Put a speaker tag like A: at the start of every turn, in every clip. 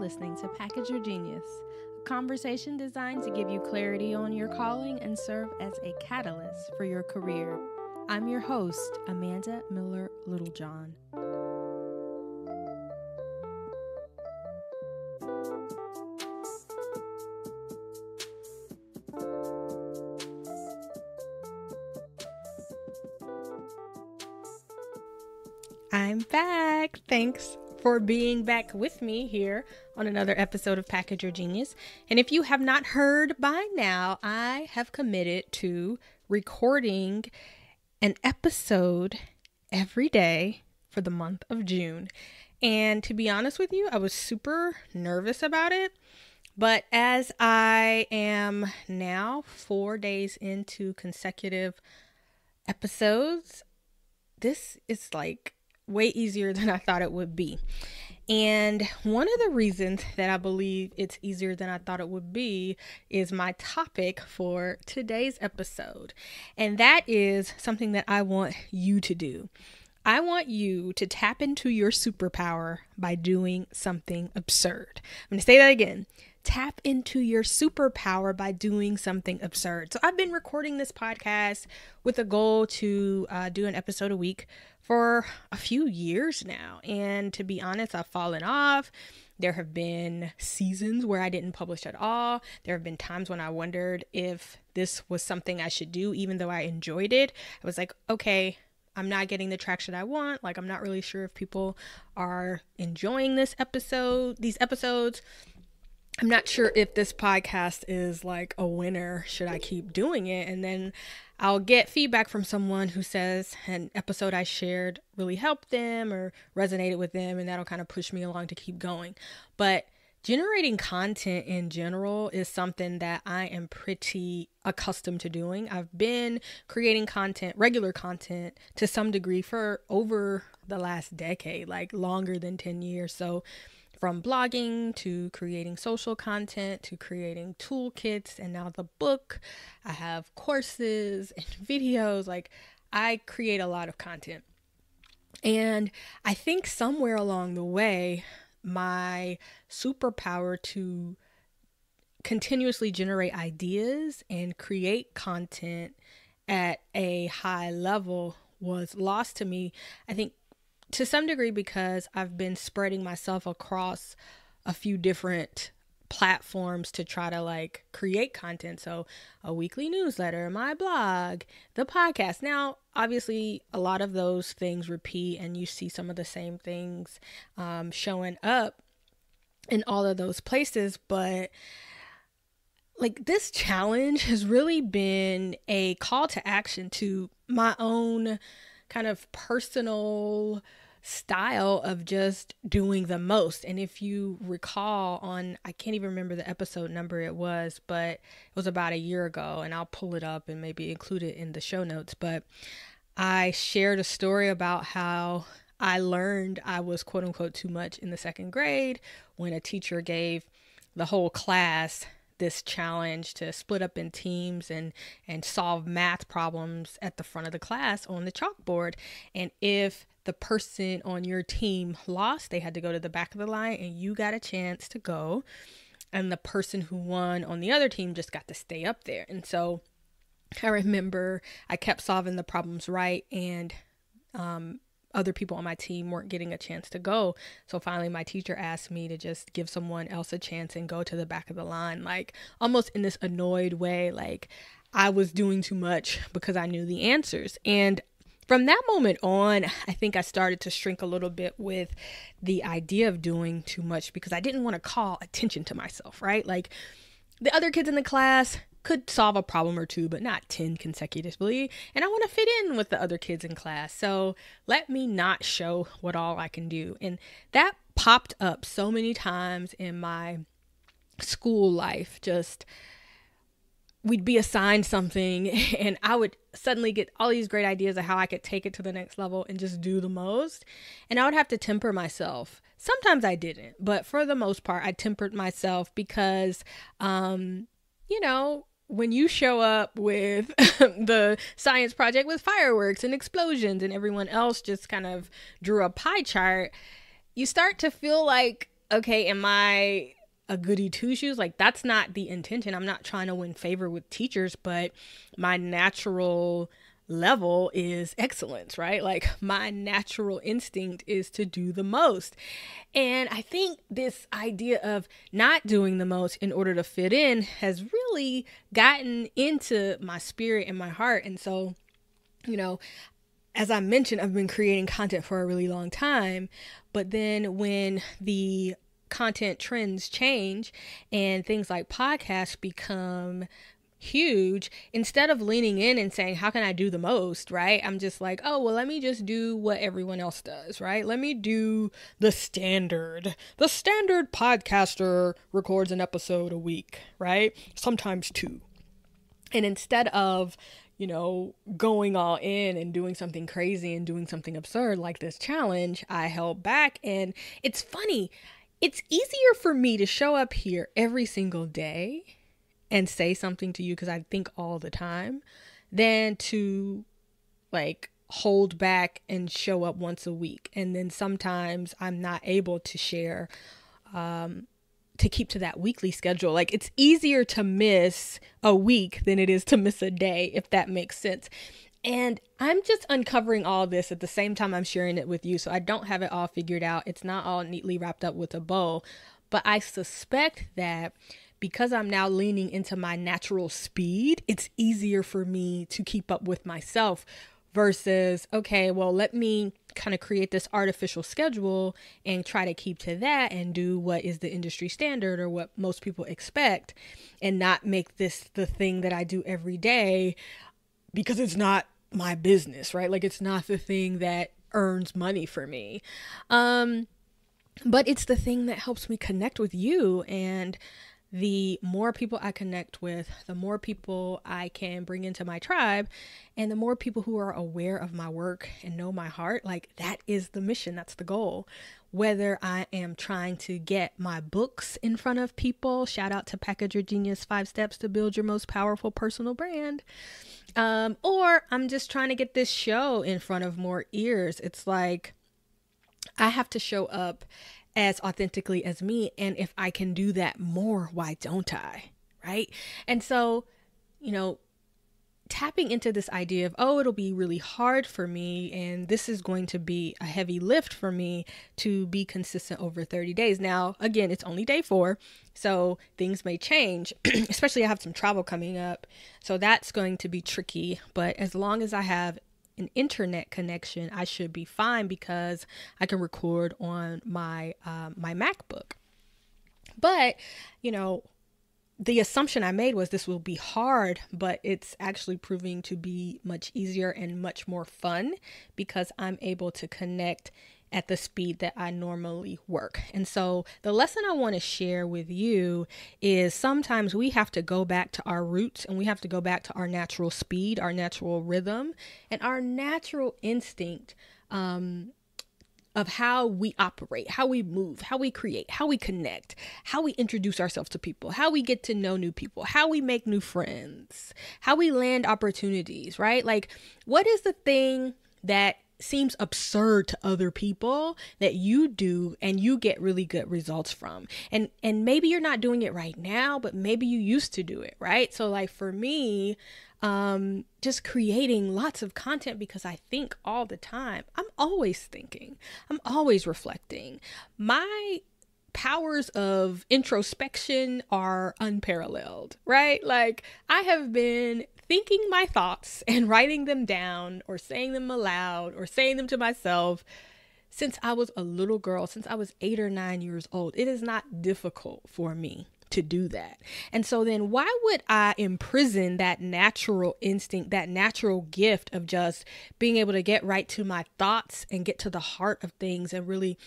A: listening to Package Your Genius, a conversation designed to give you clarity on your calling and serve as a catalyst for your career. I'm your host, Amanda Miller Littlejohn. I'm back. Thanks for being back with me here on another episode of Package Your Genius. And if you have not heard by now, I have committed to recording an episode every day for the month of June. And to be honest with you, I was super nervous about it. But as I am now 4 days into consecutive episodes, this is like way easier than I thought it would be. And one of the reasons that I believe it's easier than I thought it would be is my topic for today's episode. And that is something that I want you to do. I want you to tap into your superpower by doing something absurd. I'm going to say that again. Tap into your superpower by doing something absurd. So I've been recording this podcast with a goal to do an episode a week for a few years now. And to be honest, I've fallen off. There have been seasons where I didn't publish at all. There have been times when I wondered if this was something I should do, even though I enjoyed it. I was like, okay, I'm not getting the traction I want. Like, I'm not really sure if people are enjoying these episodes. I'm not sure if this podcast is like a winner. Should I keep doing it? And then I'll get feedback from someone who says an episode I shared really helped them or resonated with them, and that'll kind of push me along to keep going. But generating content in general is something that I am pretty accustomed to doing. I've been creating content, regular content, to some degree for over the last decade, like longer than 10 years. So from blogging to creating social content to creating toolkits and now the book, I have courses and videos. Like, I create a lot of content. And I think somewhere along the way, my superpower to continuously generate ideas and create content at a high level was lost to me. I think to some degree because I've been spreading myself across a few different platforms to try to like create content. So a weekly newsletter, my blog, the podcast. Now, obviously, a lot of those things repeat and you see some of the same things showing up in all of those places. But like, this challenge has really been a call to action to my own kind of personal style of just doing the most. And if you recall I can't even remember the episode number it was, but it was about a year ago, and I'll pull it up and maybe include it in the show notes. But I shared a story about how I learned I was quote unquote too much in the second grade when a teacher gave the whole class this challenge to split up in teams and solve math problems at the front of the class on the chalkboard. And if the person on your team lost, they had to go to the back of the line and you got a chance to go. And the person who won on the other team just got to stay up there. And so I remember I kept solving the problems right, and other people on my team weren't getting a chance to go. So finally my teacher asked me to just give someone else a chance and go to the back of the line, like almost in this annoyed way, like I was doing too much because I knew the answers. And from that moment on, I think I started to shrink a little bit with the idea of doing too much because I didn't want to call attention to myself, right? Like, the other kids in the class could solve a problem or two, but not 10 consecutively. And I want to fit in with the other kids in class. So let me not show what all I can do. And that popped up so many times in my school life. Just, we'd be assigned something and I would suddenly get all these great ideas of how I could take it to the next level and just do the most. And I would have to temper myself. Sometimes I didn't, but for the most part, I tempered myself because, when you show up with the science project with fireworks and explosions and everyone else just kind of drew a pie chart, you start to feel like okay, am I a goody two shoes? Like, that's not the intention. I'm not trying to win favor with teachers, but my natural level is excellence, right? Like, my natural instinct is to do the most. And I think this idea of not doing the most in order to fit in has really gotten into my spirit and my heart. And so, you know, as I mentioned, I've been creating content for a really long time, but then when the content trends change and things like podcasts become huge, instead of leaning in and saying, how can I do the most, right? I'm just like, oh, well, let me just do what everyone else does, right? Let me do the standard. The standard podcaster records an episode a week, right? Sometimes two. And instead of, going all in and doing something crazy and doing something absurd like this challenge, I held back. And it's funny. It's easier for me to show up here every single day and say something to you, because I think all the time, than to hold back and show up once a week. And then sometimes I'm not able to share, to keep to that weekly schedule. Like, it's easier to miss a week than it is to miss a day, if that makes sense. And I'm just uncovering all this at the same time I'm sharing it with you. So I don't have it all figured out. It's not all neatly wrapped up with a bow, but I suspect that because I'm now leaning into my natural speed, it's easier for me to keep up with myself versus, okay, well, let me kind of create this artificial schedule and try to keep to that and do what is the industry standard or what most people expect, and not make this the thing that I do every day, because it's not my business, right? Like, it's not the thing that earns money for me. But it's the thing that helps me connect with you. And the more people I connect with, the more people I can bring into my tribe, and the more people who are aware of my work and know my heart. Like, that is the mission. That's the goal. Whether I am trying to get my books in front of people, shout out to Package Your Genius, 5 Steps to Build Your Most Powerful Personal Brand, or I'm just trying to get this show in front of more ears. It's like, I have to show up as authentically as me. And if I can do that more, why don't I? Right. And so, tapping into this idea of, oh, it'll be really hard for me, and this is going to be a heavy lift for me to be consistent over 30 days. Now, again, it's only day 4, so things may change, especially I have some travel coming up. So that's going to be tricky. But as long as I have an internet connection, I should be fine, because I can record on my my MacBook. But the assumption I made was this will be hard, but it's actually proving to be much easier and much more fun, because I'm able to connect at the speed that I normally work. And so the lesson I want to share with you is sometimes we have to go back to our roots, and we have to go back to our natural speed, our natural rhythm, and our natural instinct of how we operate, how we move, how we create, how we connect, how we introduce ourselves to people, how we get to know new people, how we make new friends, how we land opportunities, right? Like, what is the thing that seems absurd to other people that you do and you get really good results from? And maybe you're not doing it right now, but maybe you used to do it, right? So like for me, just creating lots of content, because I think all the time. I'm always thinking. I'm always reflecting. My powers of introspection are unparalleled, right? Like, I have been thinking my thoughts and writing them down, or saying them aloud, or saying them to myself since I was a little girl, since I was 8 or 9 years old. It is not difficult for me to do that. And so then why would I imprison that natural instinct, that natural gift of just being able to get right to my thoughts and get to the heart of things, and really,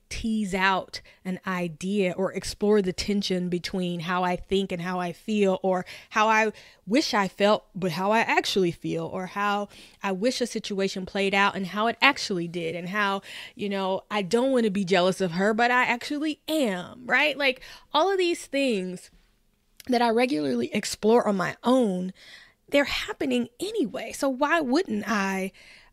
A: tease out an idea, or explore the tension between how I think and how I feel, or how I wish I felt, but how I actually feel, or how I wish a situation played out and how it actually did, and how, I don't want to be jealous of her, but I actually am, right? Like, all of these things that I regularly explore on my own, they're happening anyway. So why wouldn't I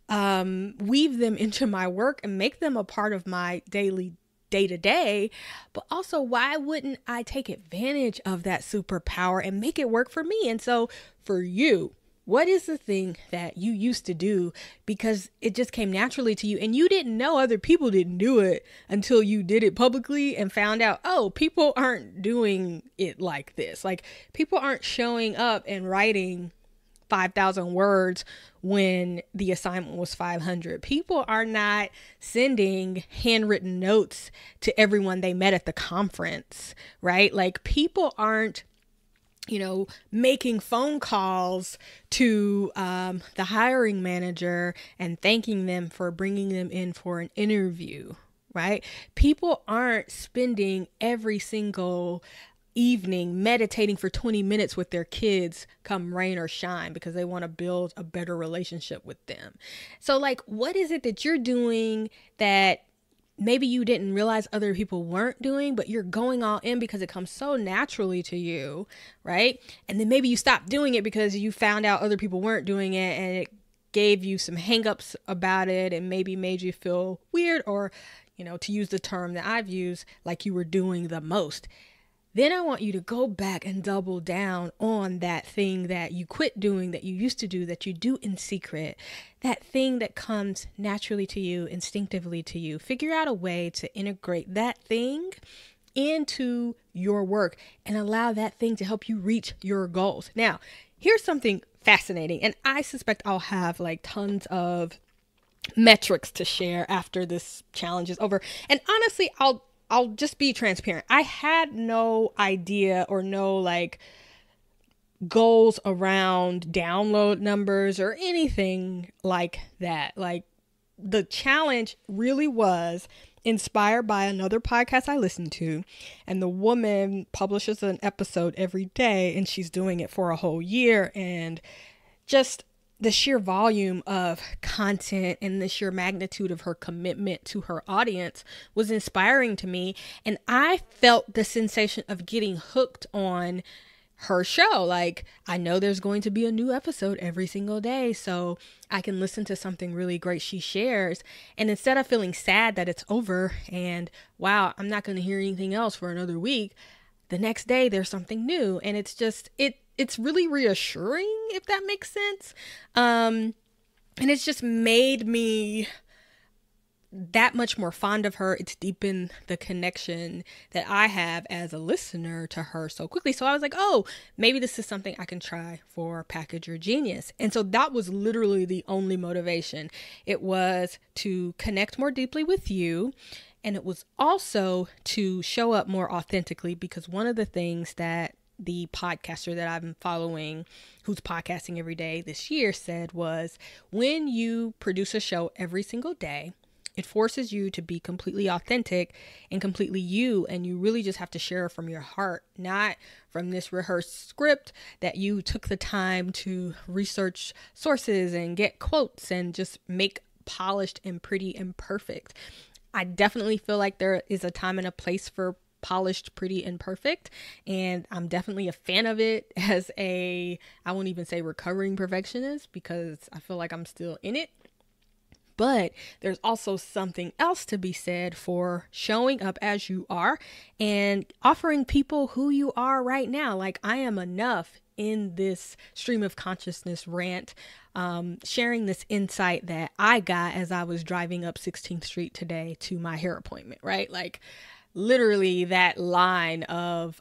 A: weave them into my work and make them a part of my daily day to day, but also why wouldn't I take advantage of that superpower and make it work for me? And so for you, what is the thing that you used to do because it just came naturally to you and you didn't know other people didn't do it until you did it publicly and found out, oh, people aren't doing it like this. Like people aren't showing up and writing 5,000 words when the assignment was 500. People are not sending handwritten notes to everyone they met at the conference, right? Like people aren't making phone calls to the hiring manager and thanking them for bringing them in for an interview, right? People aren't spending every single evening meditating for 20 minutes with their kids come rain or shine because they want to build a better relationship with them. So like, what is it that you're doing that maybe you didn't realize other people weren't doing, but you're going all in because it comes so naturally to you, right? And then maybe you stopped doing it because you found out other people weren't doing it and it gave you some hangups about it and maybe made you feel weird or, to use the term that I've used, like you were doing the most. Then I want you to go back and double down on that thing that you quit doing, that you used to do, that you do in secret, that thing that comes naturally to you, instinctively to you. Figure out a way to integrate that thing into your work and allow that thing to help you reach your goals. Now, here's something fascinating, and I suspect I'll have like tons of metrics to share after this challenge is over. And honestly, I'll just be transparent. I had no idea or no like goals around download numbers or anything like that. Like the challenge really was inspired by another podcast I listened to, and the woman publishes an episode every day and she's doing it for a whole year, and just the sheer volume of content and the sheer magnitude of her commitment to her audience was inspiring to me. And I felt the sensation of getting hooked on her show. Like, I know there's going to be a new episode every single day, so I can listen to something really great she shares. And instead of feeling sad that it's over and, wow, I'm not going to hear anything else for another week, the next day there's something new. And it's just, it's really reassuring, if that makes sense. And it's just made me that much more fond of her. It's deepened the connection that I have as a listener to her so quickly. So I was like, oh, maybe this is something I can try for Package Your Genius. And so that was literally the only motivation. It was to connect more deeply with you. And it was also to show up more authentically, because one of the things that the podcaster that I'm following, who's podcasting every day this year, said was, when you produce a show every single day, it forces you to be completely authentic and completely you. And you really just have to share from your heart, not from this rehearsed script that you took the time to research sources and get quotes and just make polished and pretty and perfect. I definitely feel like there is a time and a place for polished, pretty, and perfect. And I'm definitely a fan of it as I won't even say recovering perfectionist, because I feel like I'm still in it. But there's also something else to be said for showing up as you are and offering people who you are right now. Like, I am enough in this stream of consciousness rant, sharing this insight that I got as I was driving up 16th Street today to my hair appointment, right? Like, literally that line of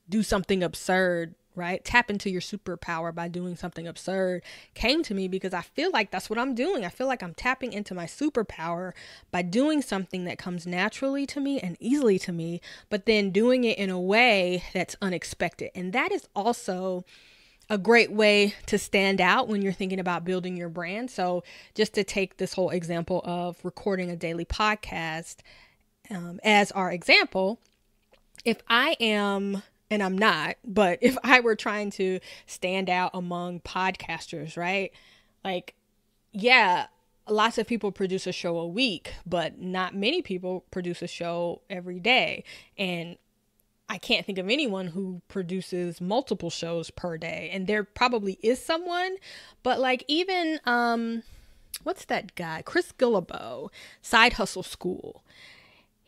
A: do something absurd, right? Tap into your superpower by doing something absurd came to me because I feel like that's what I'm doing. I feel like I'm tapping into my superpower by doing something that comes naturally to me and easily to me, but then doing it in a way that's unexpected. And that is also a great way to stand out when you're thinking about building your brand. So just to take this whole example of recording a daily podcast as our example, if I am, and I'm not, but if I were trying to stand out among podcasters, right? Like, yeah, lots of people produce a show a week, but not many people produce a show every day. And I can't think of anyone who produces multiple shows per day. And there probably is someone, but like even, what's that guy? Chris Gillibo, Side Hustle School.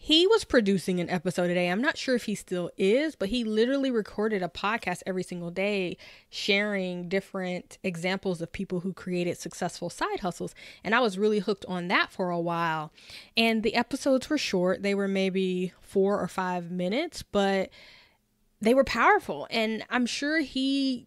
A: He was producing an episode a day. I'm not sure if he still is, but he literally recorded a podcast every single day, sharing different examples of people who created successful side hustles. And I was really hooked on that for a while. And the episodes were short. They were maybe 4 or 5 minutes, but they were powerful. And I'm sure he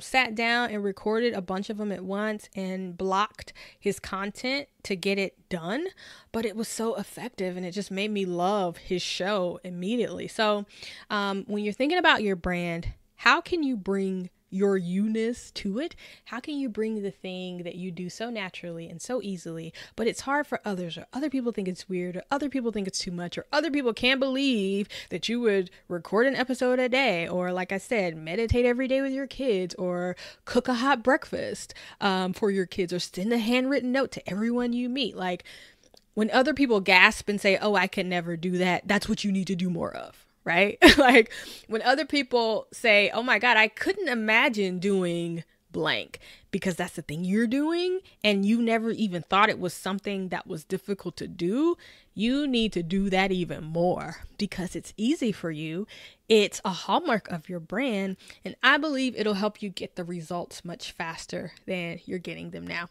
A: sat down and recorded a bunch of them at once and blocked his content to get it done. But it was so effective, and it just made me love his show immediately. So when you're thinking about your brand, how can you bring your you-ness to it? How can you bring the thing that you do so naturally and so easily, but it's hard for others, or other people think it's weird, or other people think it's too much, or other people can't believe that you would record an episode a day, or like I said, meditate every day with your kids, or cook a hot breakfast for your kids, or send a handwritten note to everyone you meet. Like, when other people gasp and say, oh, I can never do that, that's what you need to do more of. Right? Like, when other people say, oh my God, I couldn't imagine doing blank, because that's the thing you're doing, and you never even thought it was something that was difficult to do, you need to do that even more, because it's easy for you. It's a hallmark of your brand, and I believe it'll help you get the results much faster than you're getting them now.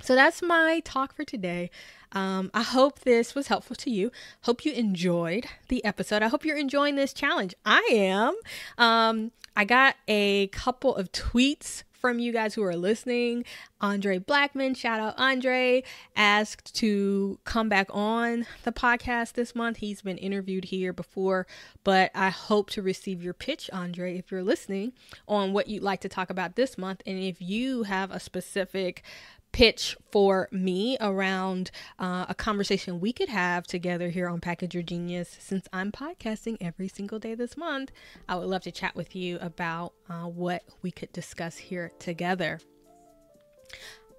A: So that's my talk for today. I hope this was helpful to you. Hope you enjoyed the episode. I hope you're enjoying this challenge. I am. I got a couple of tweets from you guys who are listening. Andre Blackman, shout out Andre, asked to come back on the podcast this month. He's been interviewed here before, but I hope to receive your pitch, Andre, if you're listening, on what you'd like to talk about this month. And if you have a specific pitch for me around a conversation we could have together here on Package Your Genius, since I'm podcasting every single day this month, I would love to chat with you about what we could discuss here together.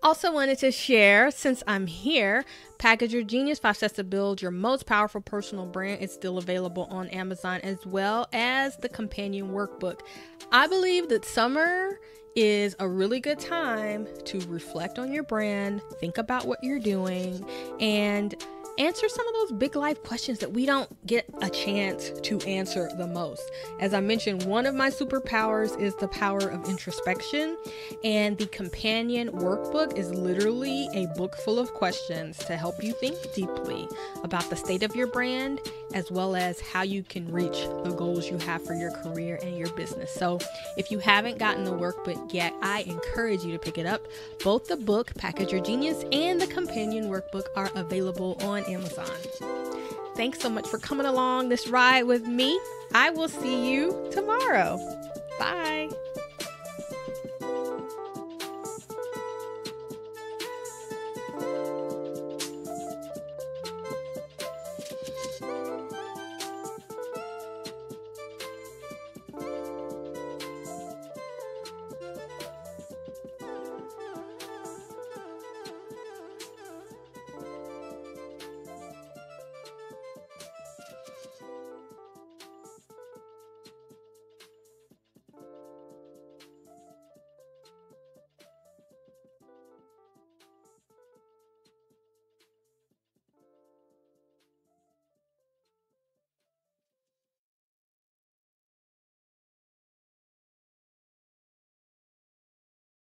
A: Also wanted to share, since I'm here, Package Your Genius, 5 Steps to Build Your Most Powerful Personal Brand. It's still available on Amazon, as well as the companion workbook. I believe that summer is a really good time to reflect on your brand, think about what you're doing, and answer some of those big life questions that we don't get a chance to answer the most. As I mentioned, one of my superpowers is the power of introspection, and the companion workbook is literally a book full of questions to help you think deeply about the state of your brand, as well as how you can reach the goals you have for your career and your business. So if you haven't gotten the workbook yet, I encourage you to pick it up. Both the book, Package Your Genius, and the companion workbook are available on Amazon. Thanks so much for coming along this ride with me. I will see you tomorrow. Bye.